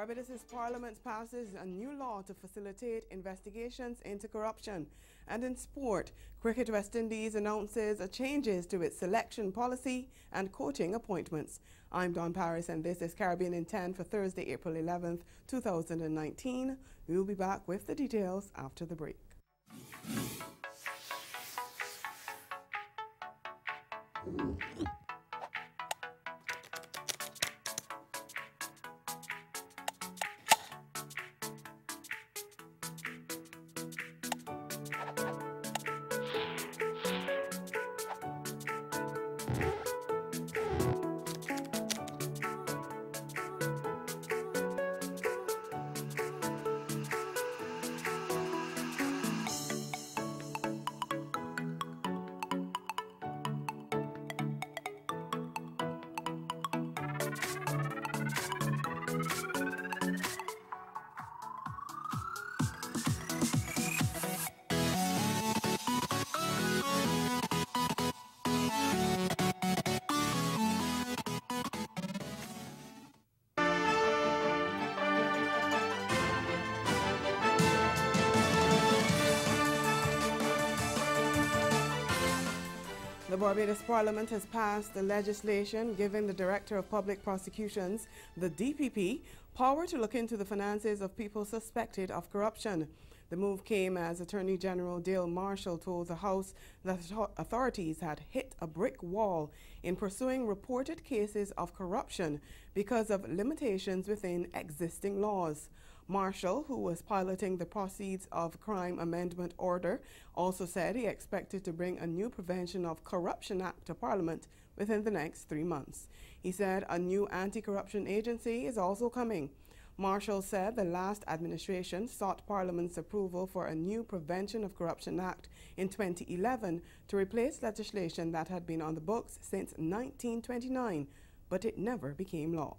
Barbados' parliament passes a new law to facilitate investigations into corruption. And in sport, Cricket West Indies announces changes to its selection policy and coaching appointments. I'm Dawn Paris and this is Caribbean in 10 for Thursday, April 11th, 2019. We'll be back with the details after the break. The Barbados Parliament has passed the legislation giving the Director of Public Prosecutions, the DPP, power to look into the finances of people suspected of corruption. The move came as Attorney General Dale Marshall told the House that authorities had hit a brick wall in pursuing reported cases of corruption because of limitations within existing laws. Marshall, who was piloting the Proceeds of Crime Amendment Order, also said he expected to bring a new Prevention of Corruption Act to Parliament within the next 3 months. He said a new anti-corruption agency is also coming. Marshall said the last administration sought Parliament's approval for a new Prevention of Corruption Act in 2011 to replace legislation that had been on the books since 1929, but it never became law.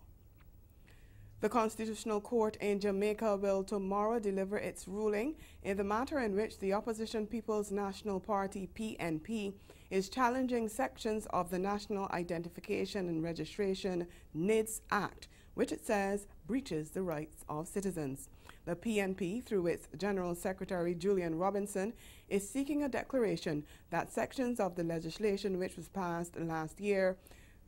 The Constitutional Court in Jamaica will tomorrow deliver its ruling in the matter in which the opposition People's National Party, PNP, is challenging sections of the National Identification and Registration (NIDS) Act, which it says breaches the rights of citizens. The PNP, through its General Secretary Julian Robinson, is seeking a declaration that sections of the legislation which was passed last year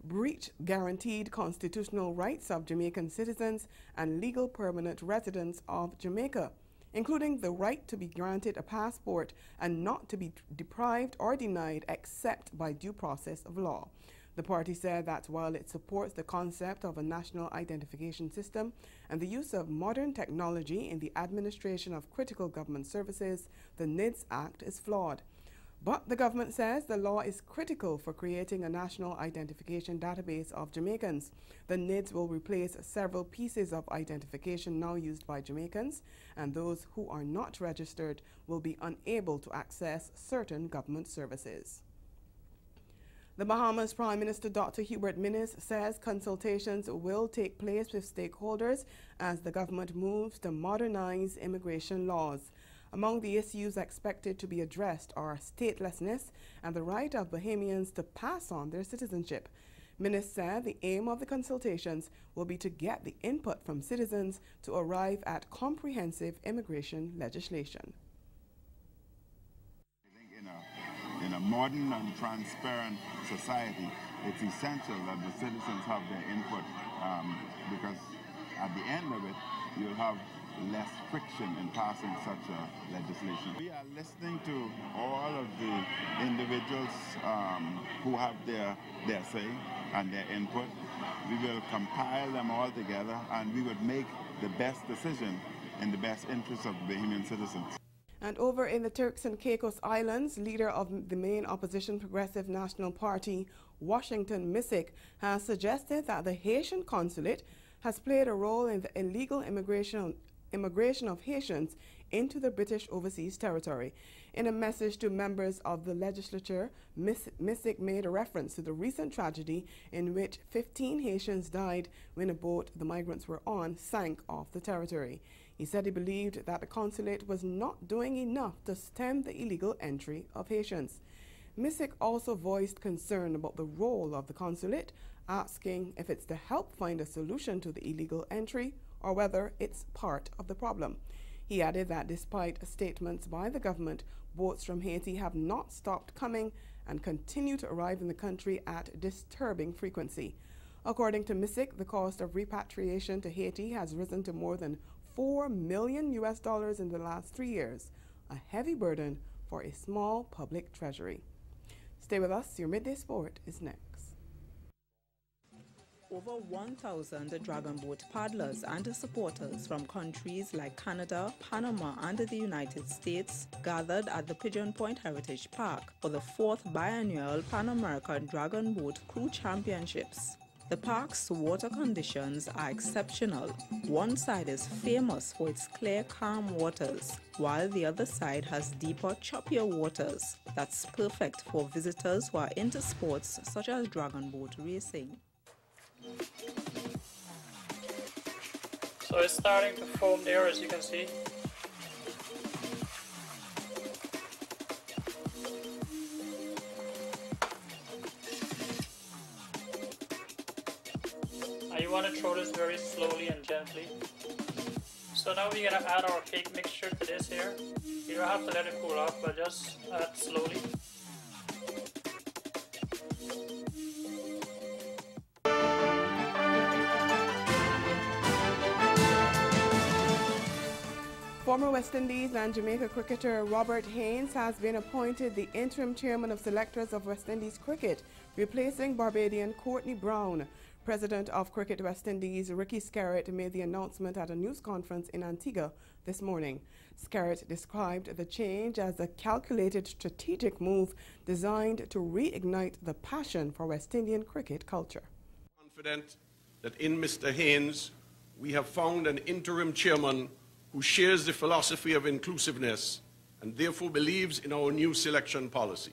breach guaranteed constitutional rights of Jamaican citizens and legal permanent residents of Jamaica, including the right to be granted a passport and not to be deprived or denied except by due process of law. The party said that while it supports the concept of a national identification system and the use of modern technology in the administration of critical government services, the NIDS Act is flawed. But the government says the law is critical for creating a national identification database of Jamaicans. The NIDS will replace several pieces of identification now used by Jamaicans, and those who are not registered will be unable to access certain government services. The Bahamas Prime Minister Dr. Hubert Minnis says consultations will take place with stakeholders as the government moves to modernize immigration laws. Among the issues expected to be addressed are statelessness and the right of Bahamians to pass on their citizenship. Minnis said the aim of the consultations will be to get the input from citizens to arrive at comprehensive immigration legislation. In a modern and transparent society, it's essential that the citizens have their input because at the end of it, you'll have less friction in passing such a legislation. We are listening to all of the individuals who have their say and their input. We will compile them all together and we would make the best decision in the best interest of the Bahamian citizens. And over in the Turks and Caicos Islands, leader of the main opposition Progressive National Party, Washington Missick, has suggested that the Haitian consulate has played a role in the illegal immigration of Haitians into the British overseas territory. In a message to members of the legislature, Missick made a reference to the recent tragedy in which 15 Haitians died when a boat the migrants were on sank off the territory. He said he believed that the consulate was not doing enough to stem the illegal entry of Haitians. Missick also voiced concern about the role of the consulate, asking if it's to help find a solution to the illegal entry or whether it's part of the problem. He added that despite statements by the government, boats from Haiti have not stopped coming and continue to arrive in the country at disturbing frequency. According to MISIC, the cost of repatriation to Haiti has risen to more than $4 million in the last 3 years, a heavy burden for a small public treasury. Stay with us, your Midday Sport is next. Over 1,000 dragon boat paddlers and supporters from countries like Canada, Panama, and the United States gathered at the Pigeon Point Heritage Park for the 4th biannual Pan American Dragon Boat Crew Championships. The park's water conditions are exceptional. One side is famous for its clear, calm waters, while the other side has deeper, choppier waters. That's perfect for visitors who are into sports such as dragon boat racing. So it's starting to foam there, as you can see. Now you want to throw this very slowly and gently. So now we're going to add our cake mixture to this here. You don't have to let it cool off, but just add slowly. Former West Indies and Jamaica cricketer Robert Haynes has been appointed the interim chairman of selectors of West Indies cricket, replacing Barbadian Courtney Brown. President of Cricket West Indies, Ricky Scarrett, made the announcement at a news conference in Antigua this morning. Scarrett described the change as a calculated strategic move designed to reignite the passion for West Indian cricket culture. Confident that in Mr. Haynes, we have found an interim chairman who shares the philosophy of inclusiveness and therefore believes in our new selection policy.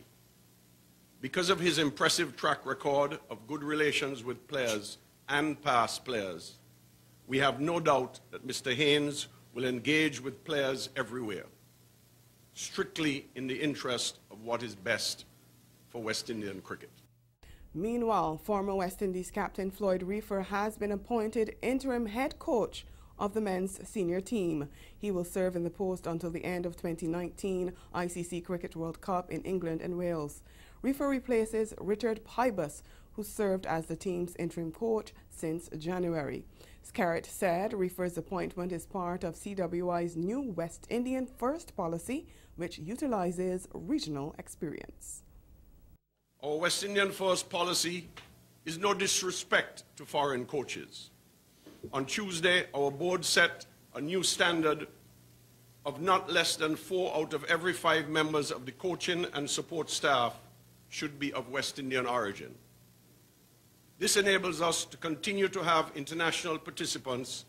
Because of his impressive track record of good relations with players and past players, we have no doubt that Mr. Haynes will engage with players everywhere, strictly in the interest of what is best for West Indian cricket. Meanwhile, former West Indies captain Floyd Reefer has been appointed interim head coach of the men's senior team. He will serve in the post until the end of 2019 ICC Cricket World Cup in England and Wales. Reefer replaces Richard Pybus, who served as the team's interim coach since January. Scarrett said Reefer's appointment is part of CWI's new West Indian First policy, which utilizes regional experience. Our West Indian First policy is no disrespect to foreign coaches. On Tuesday, our board set a new standard of not less than 4 out of every 5 members of the coaching and support staff should be of West Indian origin. This enables us to continue to have international participants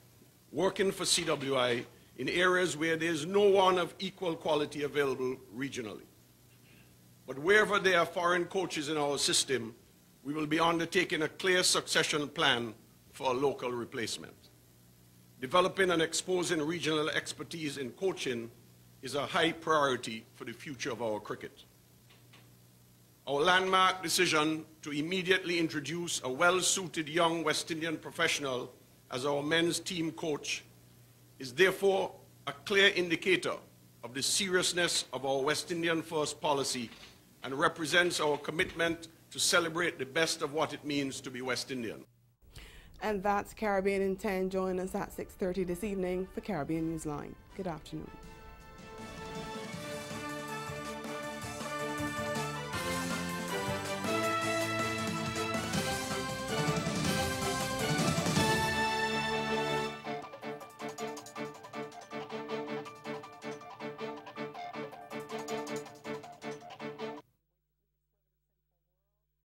working for CWI in areas where there is no one of equal quality available regionally. But wherever there are foreign coaches in our system, we will be undertaking a clear succession plan for a local replacement. Developing and exposing regional expertise in coaching is a high priority for the future of our cricket. Our landmark decision to immediately introduce a well-suited young West Indian professional as our men's team coach is therefore a clear indicator of the seriousness of our West Indian First policy and represents our commitment to celebrate the best of what it means to be West Indian. And that's Caribbean in 10. Join us at 6:30 this evening for Caribbean Newsline. Good afternoon.